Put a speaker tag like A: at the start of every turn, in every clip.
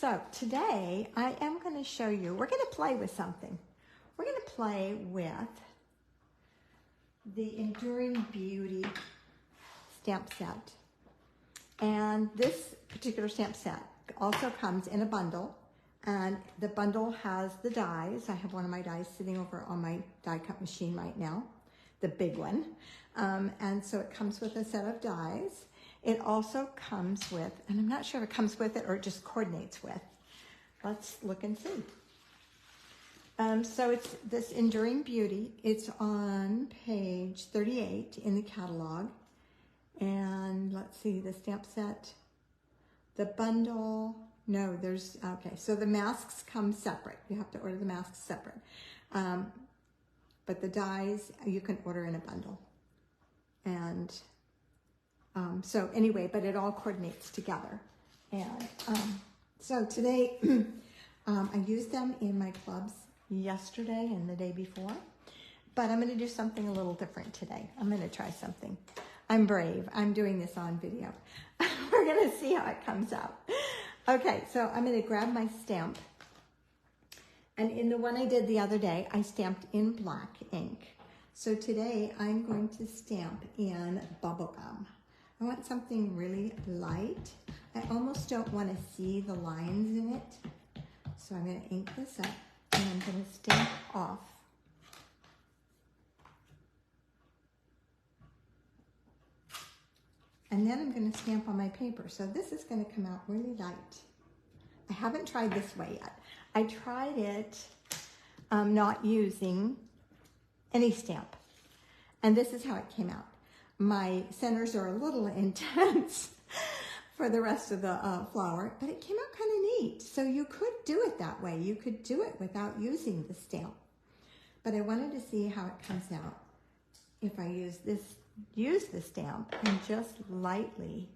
A: So today I am going to show you, we're going to play with something. We're going to play with the Enduring Beauty stamp set. And this particular stamp set also comes in a bundle, and the bundle has the dies. I have one of my dies sitting over on my die cut machine right now, the big one. And so it comes with a set of dies. It also comes with, and I'm not sure if it comes with it or it just coordinates with. Let's look and see. So it's this Enduring Beauty. It's on page 38 in the catalog. And let's see, the stamp set, the bundle, no, there's, okay, so the masks come separate. You have to order the masks separate. But the dies, you can order in a bundle. And so anyway, but it all coordinates together. And so today, I used them in my clubs yesterday and the day before, but I'm gonna do something a little different today. I'm gonna try something. I'm brave, I'm doing this on video. We're gonna see how it comes out. Okay, so I'm gonna grab my stamp. And in the one I did the other day, I stamped in black ink. So today I'm going to stamp in bubblegum. I want something really light. I almost don't want to see the lines in it. So I'm going to ink this up and I'm going to stamp off. And then I'm going to stamp on my paper. So this is going to come out really light. I haven't tried this way yet. I tried it not using any stamp. And this is how it came out. My centers are a little intense for the rest of the flower, but it came out kind of neat. So you could do it that way. You could do it without using the stamp. But I wanted to see how it comes out if I use the stamp and just lightly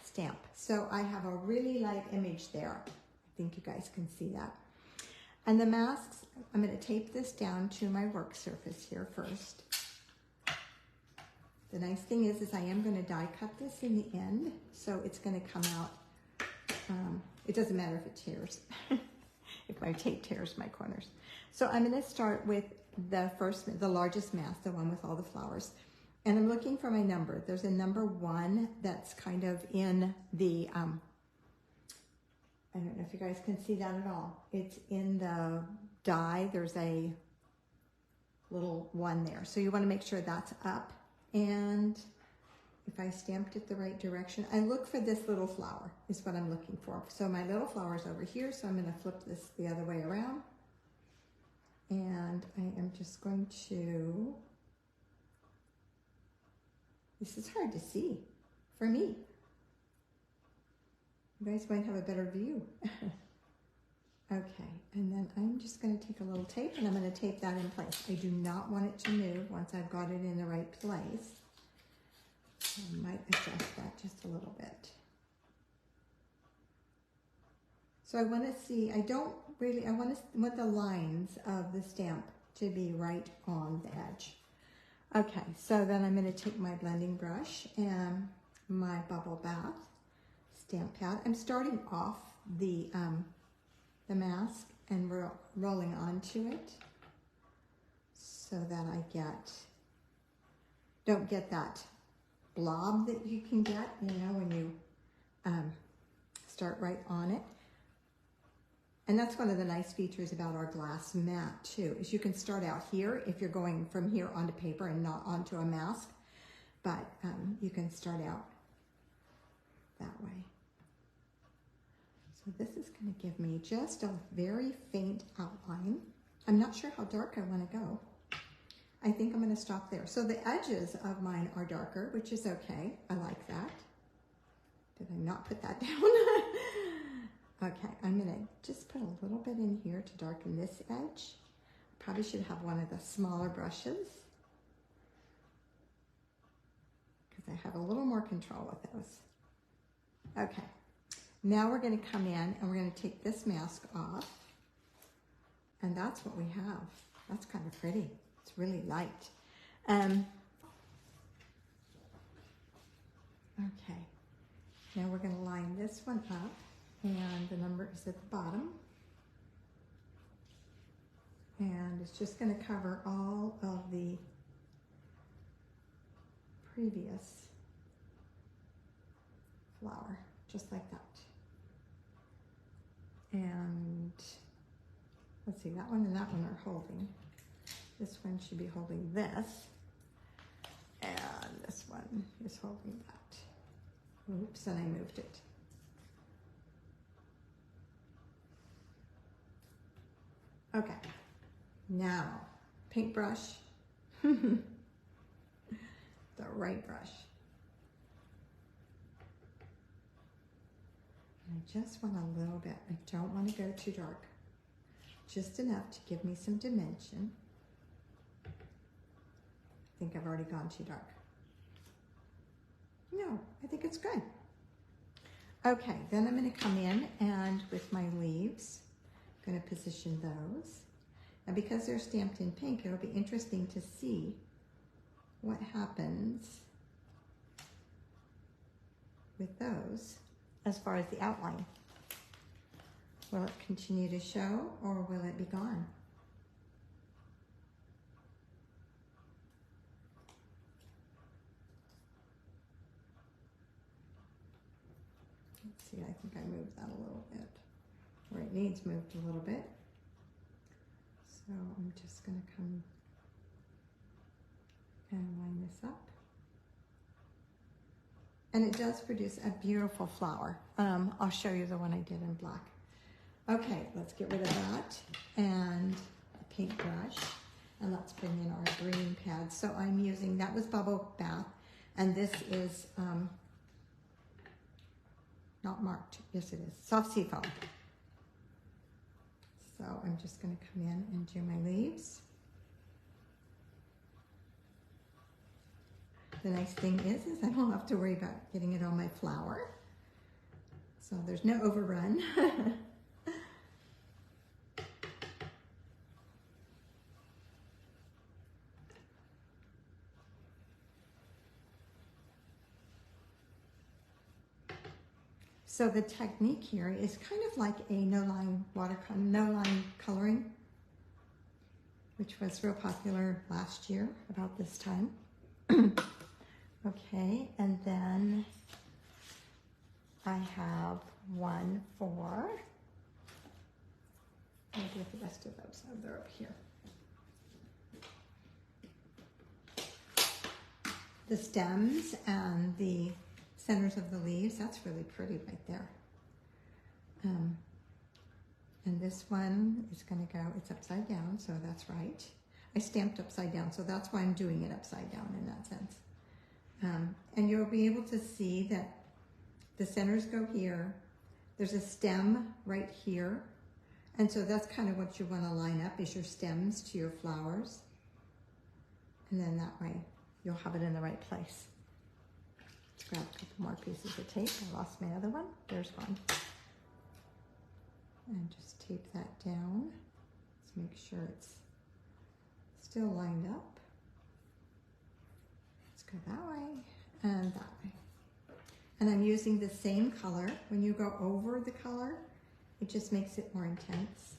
A: stamp. So I have a really light image there. I think you guys can see that. And the masks, I'm going to tape this down to my work surface here first. The nice thing is I am going to die cut this in the end, so it's going to come out. It doesn't matter if it tears, if my tape tears my corners. So I'm going to start with the largest mask, the one with all the flowers. And I'm looking for my number. There's a number 1 that's kind of in the, I don't know if you guys can see that at all. It's in the die. There's a little 1 there. So you want to make sure that's up. And if I stamped it the right direction, I look for this little flower is what I'm looking for. So my little flower is over here, so I'm going to flip this the other way around. And I am just going to, this is hard to see for me. You guys might have a better view. Okay, and then I'm just going to take a little tape and I'm going to tape that in place. I do not want it to move once I've got it in the right place. I might adjust that just a little bit. So I want to see, I want the lines of the stamp to be right on the edge. Okay, so then I'm going to take my blending brush and my bubble bath stamp pad. I'm starting off the mask and rolling onto it so that I don't get that blob that you can get, when you start right on it. And that's one of the nice features about our glass mat too, is you can start out here if you're going from here onto paper and not onto a mask, but you can start out that way. So this is going to give me just a very faint outline. I'm not sure how dark I want to go. I think I'm going to stop there. So the edges of mine are darker, which is okay. I like that. Did I not put that down? Okay, I'm going to just put a little bit in here to darken this edge. Probably should have one of the smaller brushes because I have a little more control with those. Okay. Now we're going to come in and we're going to take this mask off, and that's what we have. That's kind of pretty. It's really light. Okay, now we're going to line this one up, and the number is this at the bottom. And it's just going to cover all of the previous flower, just like that. And let's see, that one and that one are holding. This one should be holding this. And this one is holding that. Oops, and I moved it. Okay, now paintbrush, the right brush. And I just want a little bit. I don't want to go too dark. Just enough to give me some dimension. I think I've already gone too dark. No, I think it's good. Okay, then I'm going to come in and with my leaves, I'm going to position those. And because they're stamped in pink, it'll be interesting to see what happens with those as far as the outline. Will it continue to show or will it be gone? Let's see, I think I moved that a little bit, or it needs moved a little bit. So I'm just going to come and line this up. And it does produce a beautiful flower. I'll show you the one I did in black. Okay, let's get rid of that and a paintbrush. And let's bring in our green pad. So I'm using, that was Bubble Bath, and this is not marked. Yes, it is. Soft sea foam. So I'm just going to come in and do my leaves. The nice thing is I don't have to worry about getting it on my flower. So there's no overrun. So the technique here is kind of like a no-line coloring, which was real popular last year about this time. Okay, and then I have one for, I'll get the rest of those. Oh, they're up here. The stems and the centers of the leaves, that's really pretty right there. And this one is going to go, it's upside down, so that's right. I stamped upside down, so that's why I'm doing it upside down in that sense. And you'll be able to see that the centers go here. There's a stem right here. And so that's kind of what you want to line up, is your stems to your flowers. And then that way you'll have it in the right place. Let's grab a couple more pieces of tape. I lost my other one. There's one. And just tape that down. Let's make sure it's still lined up. Let's go that way and that way. And I'm using the same color. When you go over the color, it just makes it more intense.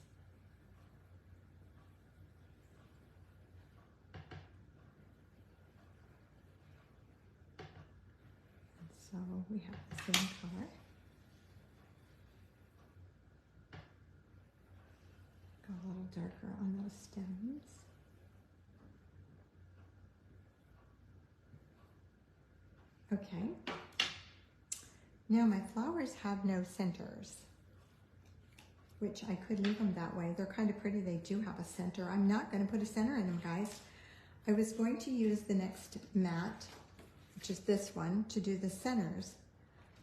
A: And so we have the same color. Go a little darker on those stems. Okay. Now my flowers have no centers, which I could leave them that way. They're kind of pretty. They do have a center. I'm not going to put a center in them, guys. I was going to use the next mat, which is this one, to do the centers,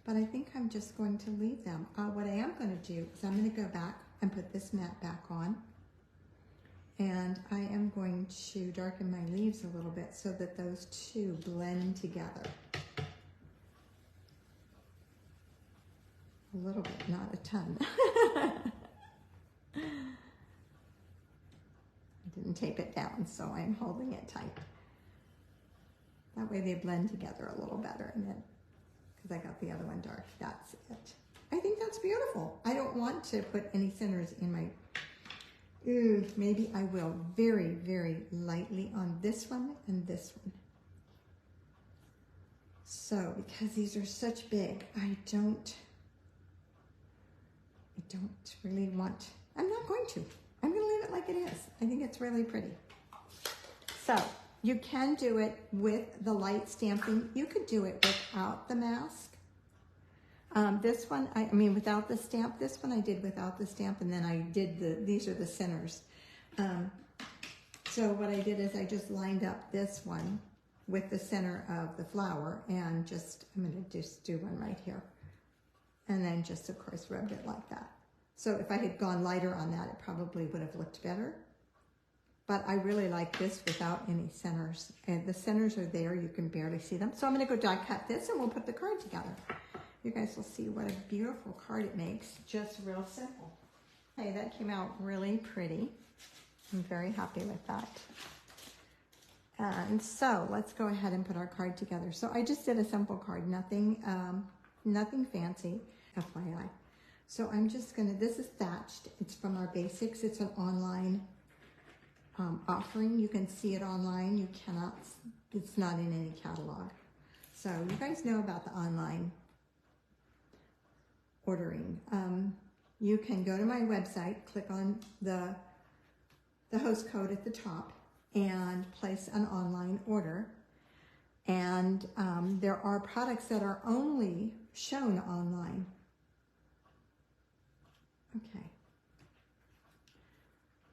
A: but I think I'm just going to leave them. What I am going to do is I'm going to go back and put this mat back on, and I am going to darken my leaves a little bit so that those two blend together. A little bit, not a ton. I didn't tape it down, so I'm holding it tight. That way they blend together a little better, and then, because I got the other one dark, that's it. I think that's beautiful. I don't want to put any centers in my, maybe I will very, very lightly on this one and this one. So, because these are such big, I don't really want, I'm not going to. I'm going to leave it like it is. I think it's really pretty. So, you can do it with the light stamping. You could do it without the mask. This one, I mean without the stamp. This one I did without the stamp, and then I did these are the centers. So what I did is I just lined up this one with the center of the flower, and I'm going to just do one right here. And then just, of course, rubbed it like that. So if I had gone lighter on that, it probably would have looked better. But I really like this without any centers. And the centers are there, you can barely see them. So I'm going to go die cut this and we'll put the card together. You guys will see what a beautiful card it makes, just real simple. Okay, that came out really pretty. I'm very happy with that. And so let's go ahead and put our card together. So I just did a simple card, nothing fancy, FYI. So I'm just gonna, this is thatched. It's from our basics. It's an online offering. You can see it online. You cannot, it's not in any catalog. So you guys know about the online ordering. You can go to my website, click on the host code at the top, and place an online order. And there are products that are only shown online. Okay.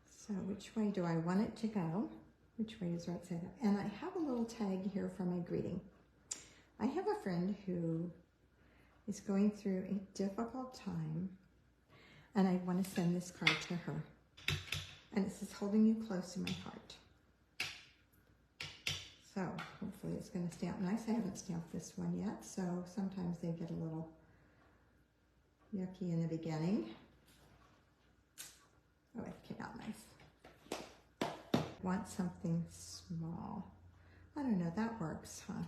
A: So which way do I want it to go? Which way is right side up? And I have a little tag here for my greeting. I have a friend who is going through a difficult time, and I want to send this card to her. And it says, holding you close in my heart. So hopefully it's going to stamp nice. I haven't stamped this one yet, so sometimes they get a little yucky in the beginning. Oh, it came out nice. Want something small. I don't know, that works, huh?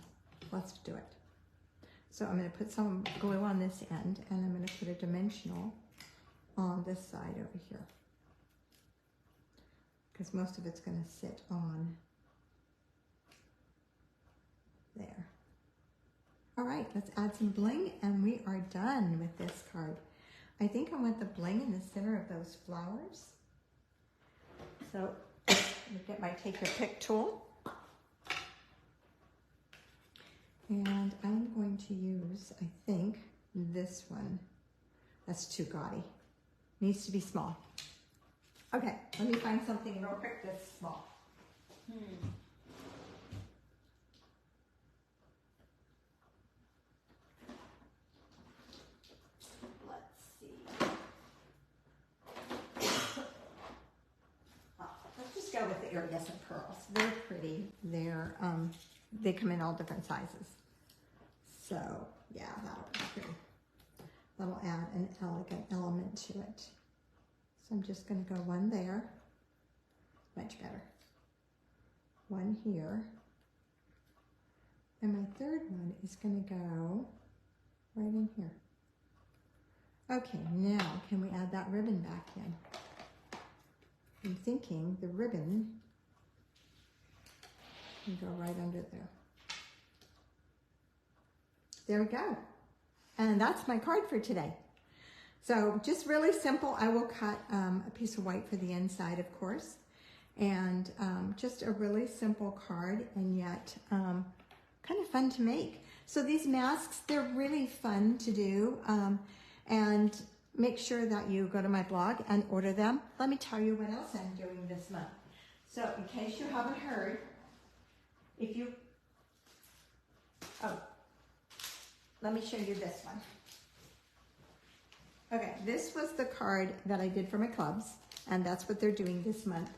A: Let's do it. So I'm going to put some glue on this end, and I'm going to put a dimensional on this side over here, because most of it's going to sit on there. All right, let's add some bling, and we are done with this card. I think I want the bling in the center of those flowers. So let me get my take your pick tool. And I'm going to use, I think, this one. That's too gaudy. Needs to be small. Okay, let me find something real quick that's small. Let's see. Let's just go with the iridescent pearls. They're pretty. They come in all different sizes. So yeah, that'll be pretty. That'll add an elegant element to it. So I'm just going to go one there, much better. One here. And my third one is going to go right in here. Okay, now can we add that ribbon back in? I'm thinking the ribbon can go right under there. There we go. And that's my card for today. So just really simple. I will cut a piece of white for the inside, of course. And just a really simple card, and yet kind of fun to make. So these masks, they're really fun to do. And make sure that you go to my blog and order them. Let me tell you what else I'm doing this month. So in case you haven't heard, let me show you this one. Okay, this was the card that I did for my clubs, and that's what they're doing this month.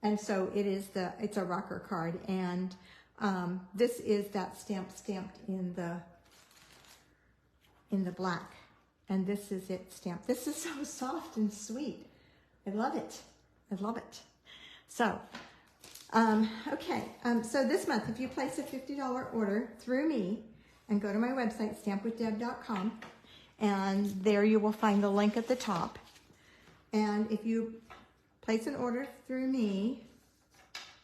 A: And so it's a rocker card, and this is that stamp stamped in the black, and this is it stamped. This is so soft and sweet. I love it. I love it. So, okay, so this month, if you place a $50 order through me and go to my website, stampwithdeb.com, and there you will find the link at the top. And if you place an order through me,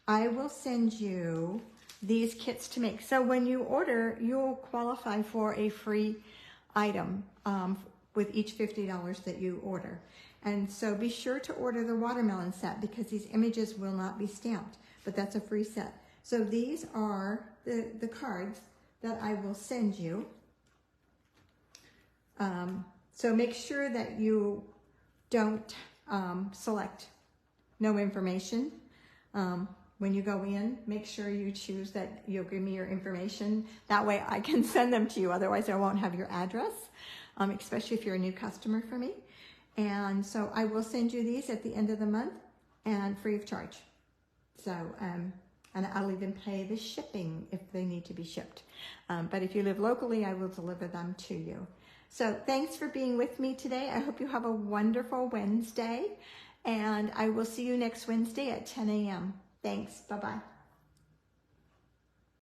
A: I will send you these kits to make. So when you order, you'll qualify for a free item with each $50 that you order. And so be sure to order the watermelon set because these images will not be stamped, but that's a free set. So these are the cards that I will send you. So make sure that you don't select no information. When you go in, make sure you choose that you'll give me your information. That way I can send them to you. Otherwise I won't have your address, especially if you're a new customer for me. And so I will send you these at the end of the month and free of charge. So, and I'll even pay the shipping if they need to be shipped. But if you live locally, I will deliver them to you. So thanks for being with me today. I hope you have a wonderful Wednesday, and I will see you next Wednesday at 10 a.m. Thanks. Bye-bye.